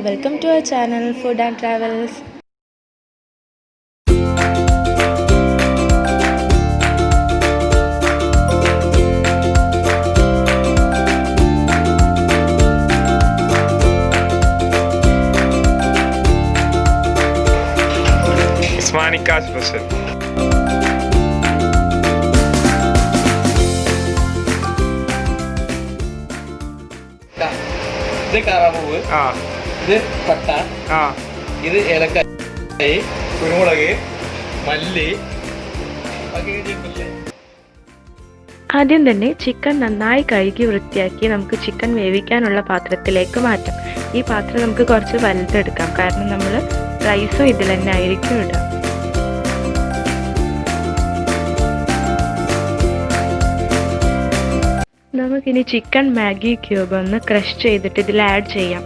welcome to our channel Food and Travels. Usmanikka special. ഇത് കറാമ്പൂവ്, ഇത് പട്ട, ഇത് ഏലക്കായ്, കുരുമുളക്, മല്ലി. ആദ്യം തന്നെ ചിക്കൻ നന്നായി കഴുകി വൃത്തിയാക്കി നമുക്ക് ചിക്കൻ വേവിക്കാനുള്ള പാത്രത്തിലേക്ക് മാറ്റാം. ഈ പാത്രം നമുക്ക് കുറച്ച് വലുതെടുക്കാം, കാരണം നമ്മൾ റൈസും ഇതിൽ തന്നെ ആയിരിക്കും ഇടുക. നമുക്കിനി ചിക്കൻ മാഗി ക്യൂബ് ഒന്ന് ക്രഷ് ചെയ്തിട്ട് ഇതിൽ ആഡ് ചെയ്യാം.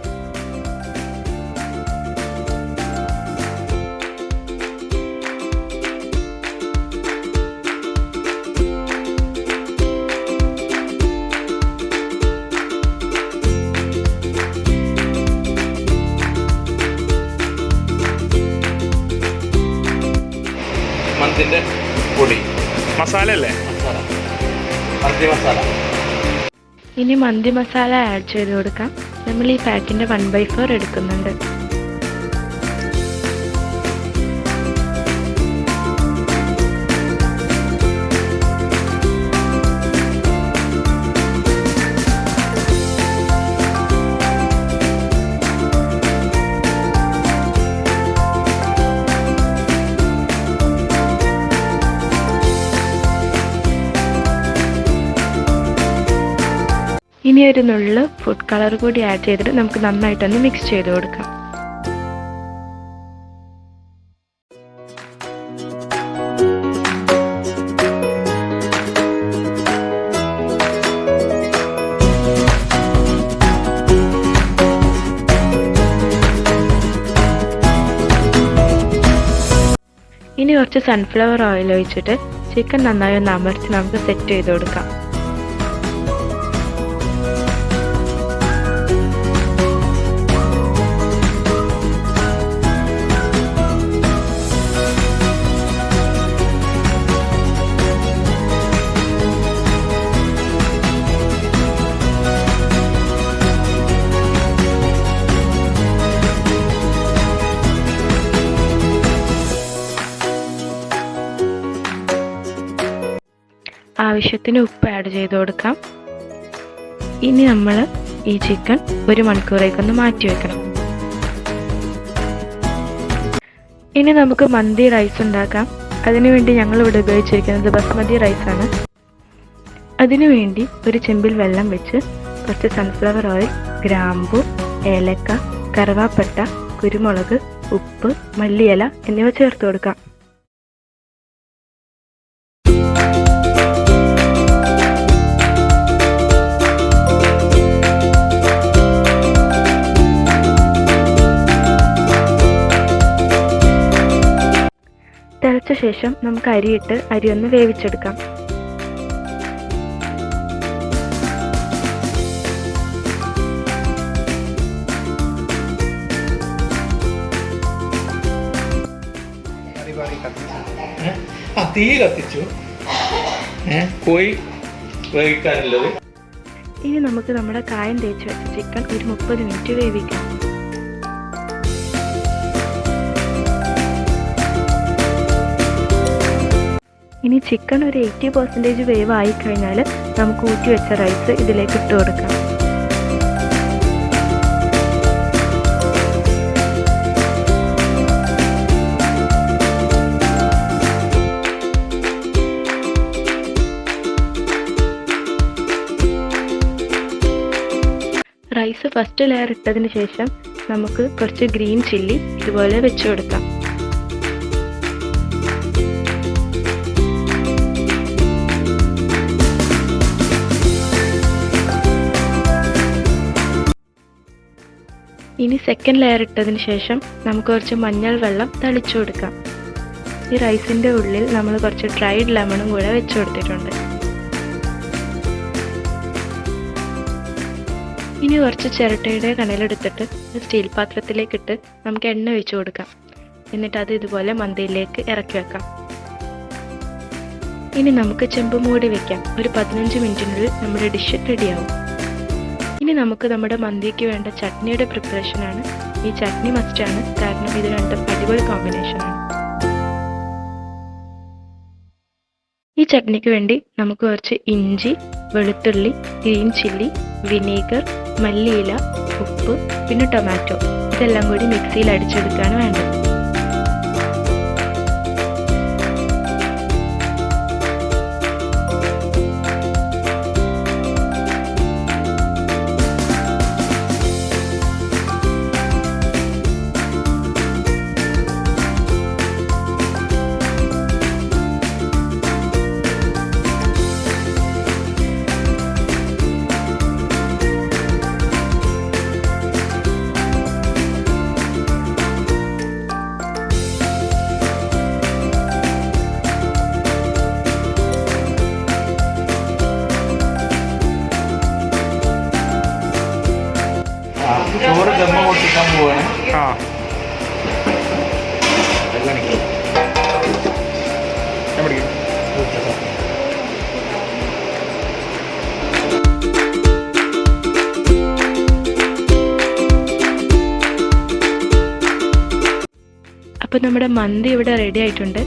മന്തിൻ്റെ പൊടി മസാല അല്ലേ? മന്തി മസാല. ഇനി മന്തി മസാല ആഡ് ചെയ്ത് കൊടുക്കാം. നമ്മൾ ഈ പാക്കിൻ്റെ 1/4 എടുക്കുന്നുണ്ട്. ഇനി ഒരു നുള്ള് ഫുഡ് കളർ കൂടി ആഡ് ചെയ്തിട്ട് നമുക്ക് നന്നായിട്ടൊന്ന് മിക്സ് ചെയ്ത് കൊടുക്കാം. ഇനി കുറച്ച് സൺഫ്ലവർ ഓയിൽ ഒഴിച്ചിട്ട് ചിക്കൻ നന്നായി ഒന്ന് അമർത്തി നമുക്ക് സെറ്റ് ചെയ്ത് കൊടുക്കാം. ആവശ്യത്തിന് ഉപ്പ് ആഡ് ചെയ്ത് കൊടുക്കാം. ഇനി നമ്മൾ ഈ ചിക്കൻ 1 മണിക്കൂറേക്കൊന്ന് മാറ്റി വെക്കണം. ഇനി നമുക്ക് മന്തി റൈസ് ഉണ്ടാക്കാം. അതിനുവേണ്ടി ഞങ്ങളിവിടെ ഉപയോഗിച്ചിരിക്കുന്നത് ബസ്മതി റൈസാണ്. അതിനുവേണ്ടി ഒരു ചെമ്പിൽ വെള്ളം വെച്ച് കുറച്ച് സൺഫ്ലവർ ഓയിൽ, ഗ്രാമ്പു, ഏലക്ക, കറുവാപ്പട്ട, കുരുമുളക്, ഉപ്പ്, മല്ലിയില എന്നിവ ചേർത്ത് കൊടുക്കാം. തിളച്ച ശേഷം നമുക്ക് അരിയിട്ട് അരി ഒന്ന് വേവിച്ചെടുക്കാം. തീ കത്തിച്ചു, കോഴി വേവിക്കാനുള്ളത്. ഇനി നമുക്ക് നമ്മുടെ കായം തേച്ച് വെച്ച ചിക്കൻ ഒരു 30 മിനിറ്റ് വേവിക്കാം. ഇനി ചിക്കൻ ഒരു 80% വേവ് ആയിക്കഴിഞ്ഞാൽ നമുക്ക് ഊറ്റി വെച്ച റൈസ് ഇതിലേക്ക് ഇട്ട് കൊടുക്കാം. റൈസ് ഫസ്റ്റ് ലെയർ ഇട്ടതിന് ശേഷം നമുക്ക് കുറച്ച് ഗ്രീൻ ചില്ലി ഇതുപോലെ വെച്ച് കൊടുക്കാം. ഇനി സെക്കൻഡ് ലെയർ ഇട്ടതിന് ശേഷം നമുക്ക് കുറച്ച് മഞ്ഞൾ വെള്ളം തളിച്ചു കൊടുക്കാം. ഈ റൈസിൻ്റെ ഉള്ളിൽ നമ്മൾ കുറച്ച് ഡ്രൈഡ് ലെമണും കൂടെ വെച്ച് കൊടുത്തിട്ടുണ്ട്. ഇനി കുറച്ച് ചിരട്ടയുടെ കനലെടുത്തിട്ട് സ്റ്റീൽ പാത്രത്തിലേക്കിട്ട് നമുക്ക് എണ്ണ ഒഴിച്ചു കൊടുക്കാം. എന്നിട്ട് അത് ഇതുപോലെ മന്തിയിലേക്ക് ഇറക്കി വെക്കാം. ഇനി നമുക്ക് ചെമ്പ് മൂടി വെക്കാം. ഒരു 15 മിനിറ്റിനുള്ളിൽ നമ്മുടെ ഡിഷ് റെഡിയാവും. ഇനി നമുക്ക് നമ്മുടെ മന്തിക്ക് വേണ്ട ചട്നിയുടെ പ്രിപ്പറേഷനാണ്. ഈ ചട്നി മസ്റ്റാണ്, കാരണം ഇത് രണ്ടും അടിപൊളി കോമ്പിനേഷനാണ്. ഈ ചട്നിക്ക് വേണ്ടി നമുക്ക് കുറച്ച് ഇഞ്ചി, വെളുത്തുള്ളി, ഗ്രീൻ ചില്ലി, വിനീഗർ, മല്ലിയില, ഉപ്പ്, പിന്നെ ടൊമാറ്റോ ഇതെല്ലാം കൂടി മിക്സിയിൽ അടിച്ചെടുക്കുകയാണ് വേണ്ടത്. ചോറ് ദമ്മ പൊട്ടിക്കാൻ പോവാണ്. അപ്പോൾ നമ്മുടെ മന്തി ഇവിടെ റെഡി ആയിട്ടുണ്ട്.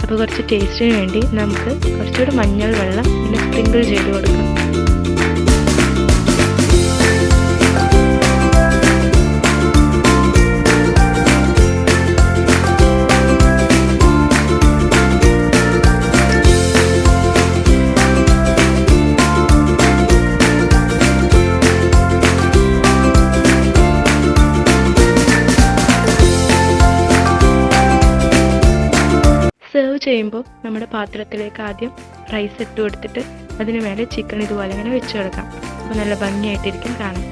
അപ്പോൾ കുറച്ച് ടേസ്റ്റിന് വേണ്ടി നമുക്ക് കുറച്ചുകൂടി മഞ്ഞൾ വെള്ളം പിന്നെ സ്പ്രിങ്കിൾ ചെയ്ത് കൊടുക്കാം. സെർവ് ചെയ്യുമ്പോൾ നമ്മുടെ പാത്രത്തിലേക്ക് ആദ്യം റൈസ് ഇട്ട് കൊടുത്തിട്ട് അതിന് മേലെ ചിക്കൻ ഇതുപോലെ ഇങ്ങനെ വെച്ച് കൊടുക്കാം. അപ്പോൾ നല്ല ഭംഗിയായിട്ടിരിക്കും കാണാൻ.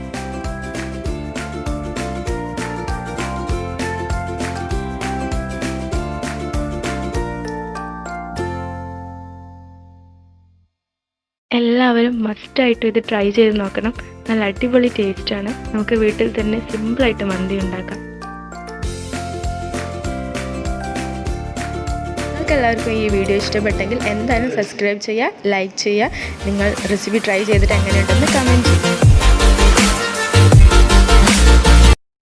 എല്ലാവരും മസ്റ്റായിട്ട് ഇത് ട്രൈ ചെയ്ത് നോക്കണം. നല്ല അടിപൊളി ടേസ്റ്റാണ്. നമുക്ക് വീട്ടിൽ തന്നെ സിമ്പിളായിട്ട് മന്തി ഉണ്ടാക്കാം. എല്ലാവർക്കും ഈ വീഡിയോ ഇഷ്ടപ്പെട്ടെങ്കിൽ എന്തായാലും സബ്സ്ക്രൈബ് ചെയ്യുക, ലൈക്ക് ചെയ്യുക. നിങ്ങൾ റെസിപ്പി ട്രൈ ചെയ്തിട്ട് എങ്ങനെയുണ്ടെന്ന് കമൻറ്റ് ചെയ്യുക.